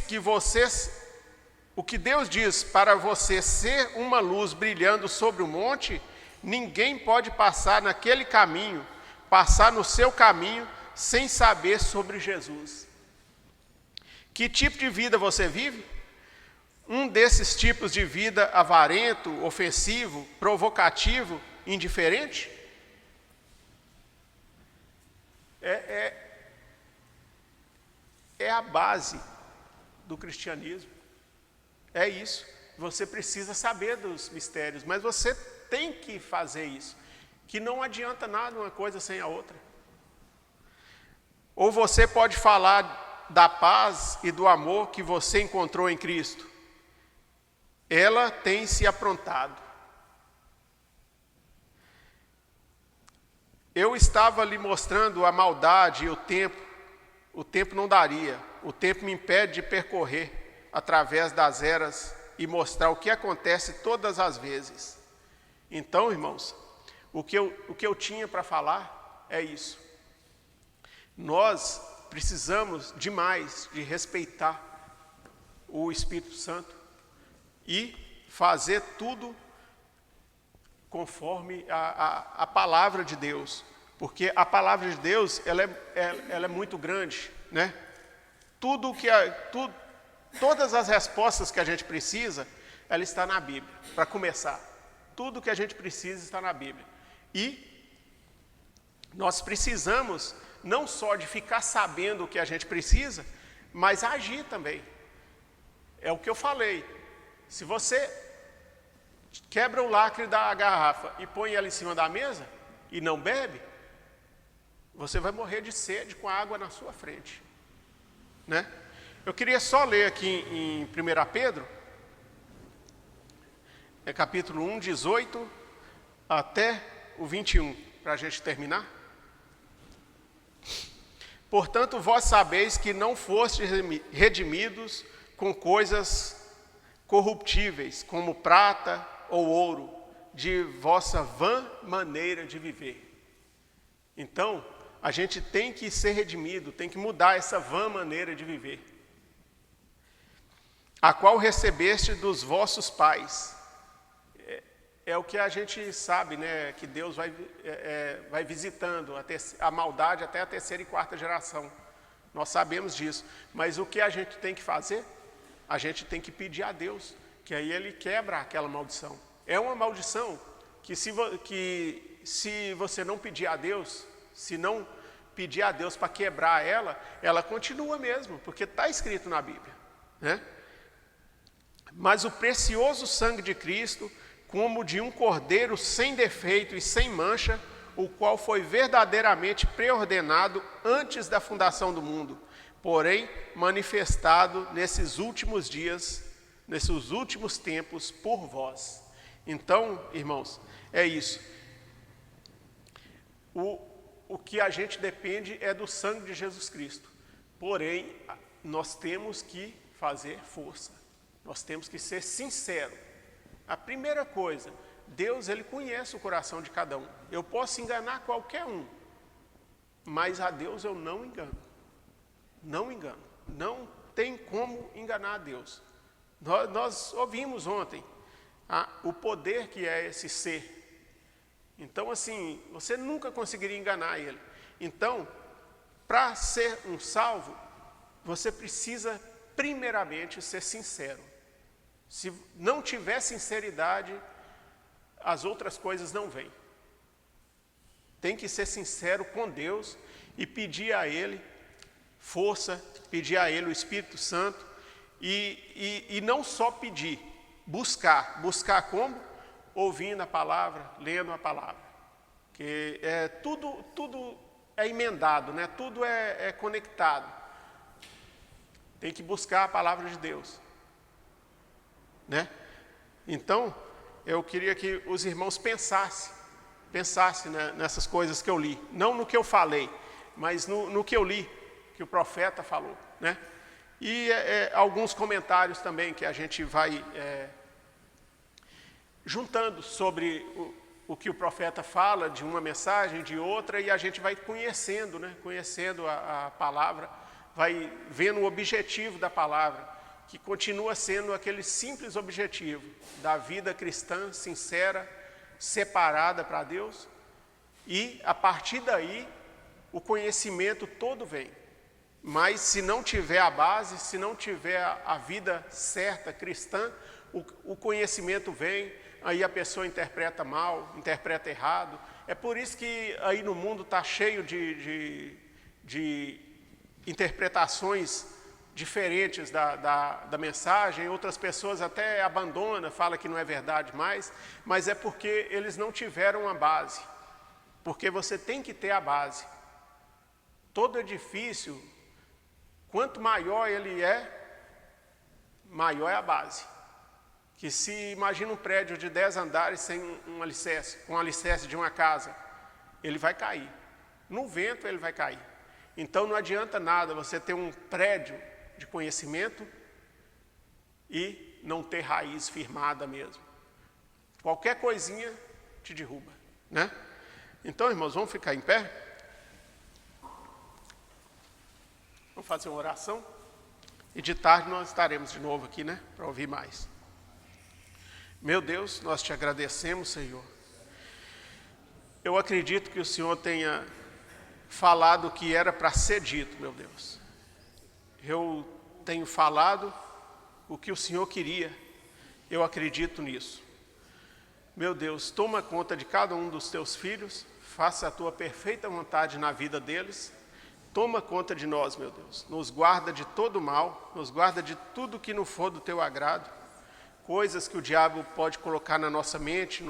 [SPEAKER 1] para você ser uma luz brilhando sobre o monte, ninguém pode passar no seu caminho, sem saber sobre Jesus. Que tipo de vida você vive? Um desses tipos de vida avarento, ofensivo, provocativo, indiferente? É a base do cristianismo. É isso. Você precisa saber dos mistérios, mas você tem que fazer isso. Que não adianta nada uma coisa sem a outra. Ou você pode falar da paz e do amor que você encontrou em Cristo. Ela tem se aprontado. Eu estava lhe mostrando a maldade e o tempo não daria. O tempo me impede de percorrer através das eras e mostrar o que acontece todas as vezes. Então, irmãos, o que eu tinha para falar é isso. Nós precisamos demais de respeitar o Espírito Santo e fazer tudo conforme a palavra de Deus. Porque a palavra de Deus, ela é muito grande, né? Todas as respostas que a gente precisa, ela está na Bíblia, para começar. Tudo que a gente precisa está na Bíblia. E nós precisamos não só de ficar sabendo o que a gente precisa, mas agir também. É o que eu falei. Se você quebra o lacre da garrafa e põe ela em cima da mesa e não bebe, você vai morrer de sede com a água na sua frente, né? Eu queria só ler aqui em 1 Pedro, capítulo 1, 18 até o 21, para a gente terminar. Portanto, vós sabeis que não fostes redimidos com coisas corruptíveis, como prata ou ouro, de vossa vã maneira de viver. Então, a gente tem que ser redimido, tem que mudar essa vã maneira de viver, a qual recebeste dos vossos pais. É o que a gente sabe, né? Que Deus vai visitando a maldade até a terceira e quarta geração. Nós sabemos disso. Mas o que a gente tem que fazer? A gente tem que pedir a Deus, que aí Ele quebra aquela maldição. É uma maldição que se você não pedir a Deus, se não pedir a Deus para quebrar ela continua mesmo, porque está escrito na Bíblia, né? Mas o precioso sangue de Cristo, como de um cordeiro sem defeito e sem mancha, o qual foi verdadeiramente preordenado antes da fundação do mundo, porém manifestado nesses últimos dias, nesses últimos tempos por vós. Então, irmãos, é isso. O que a gente depende é do sangue de Jesus Cristo. Porém, nós temos que fazer força. Nós temos que ser sinceros. A primeira coisa, Deus, Ele conhece o coração de cada um. Eu posso enganar qualquer um, mas a Deus eu não engano. Não engano. Não tem como enganar a Deus. Nós ouvimos ontem o poder que é esse ser. Então, assim, você nunca conseguiria enganar Ele. Então, para ser um salvo, você precisa primeiramente ser sincero. Se não tiver sinceridade, as outras coisas não vêm. Tem que ser sincero com Deus e pedir a Ele força, pedir a Ele o Espírito Santo e não só pedir, buscar. Buscar como? Ouvindo a palavra, lendo a palavra. Que tudo é emendado, né? Tudo é conectado. Tem que buscar a palavra de Deus, né? Então, eu queria que os irmãos pensassem nessas coisas que eu li. Não no que eu falei, mas no que eu li, que o profeta falou, né? E alguns comentários também que a gente vai juntando sobre o que o profeta fala, de uma mensagem, de outra, e a gente vai conhecendo, né? Conhecendo a palavra, vai vendo o objetivo da palavra, que continua sendo aquele simples objetivo da vida cristã, sincera, separada para Deus, e a partir daí o conhecimento todo vem. Mas se não tiver a base, se não tiver a vida certa, cristã, o conhecimento vem, aí a pessoa interpreta mal, interpreta errado. É por isso que aí no mundo está cheio de interpretações diferentes da mensagem. Outras pessoas até abandonam, falam que não é verdade mais, mas é porque eles não tiveram a base. Porque você tem que ter a base. Todo edifício, quanto maior ele é, maior é a base. Que se imagina um prédio de 10 andares sem um alicerce, com um alicerce de uma casa, ele vai cair. No vento ele vai cair. Então não adianta nada você ter um prédio de conhecimento e não ter raiz firmada mesmo. Qualquer coisinha te derruba, né? Então, irmãos, vamos ficar em pé? Vamos fazer uma oração? E de tarde nós estaremos de novo aqui, né? Para ouvir mais. Meu Deus, nós te agradecemos, Senhor. Eu acredito que o Senhor tenha falado o que era para ser dito, meu Deus. Eu tenho falado o que o Senhor queria. Eu acredito nisso. Meu Deus, toma conta de cada um dos teus filhos. Faça a tua perfeita vontade na vida deles. Toma conta de nós, meu Deus. Nos guarda de todo mal. Nos guarda de tudo que não for do teu agrado. Coisas que o diabo pode colocar na nossa mente,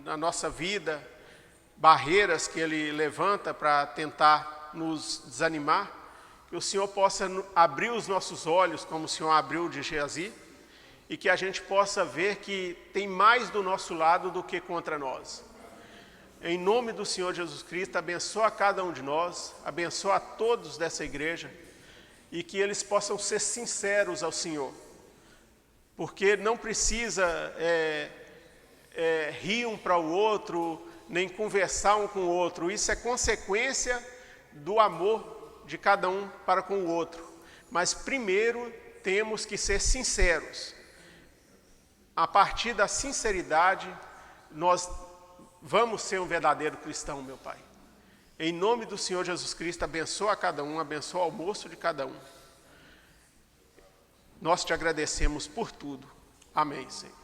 [SPEAKER 1] na nossa vida. Barreiras que ele levanta para tentar nos desanimar. Que o Senhor possa abrir os nossos olhos, como o Senhor abriu de Geazi. E que a gente possa ver que tem mais do nosso lado do que contra nós. Em nome do Senhor Jesus Cristo, abençoa cada um de nós, abençoa a todos dessa igreja, e que eles possam ser sinceros ao Senhor, porque não precisa rir um para o outro, nem conversar um com o outro. Isso é consequência do amor de cada um para com o outro, mas primeiro temos que ser sinceros. A partir da sinceridade, nós vamos ser um verdadeiro cristão, meu Pai. Em nome do Senhor Jesus Cristo, abençoa cada um, abençoa o almoço de cada um. Nós te agradecemos por tudo. Amém, Senhor.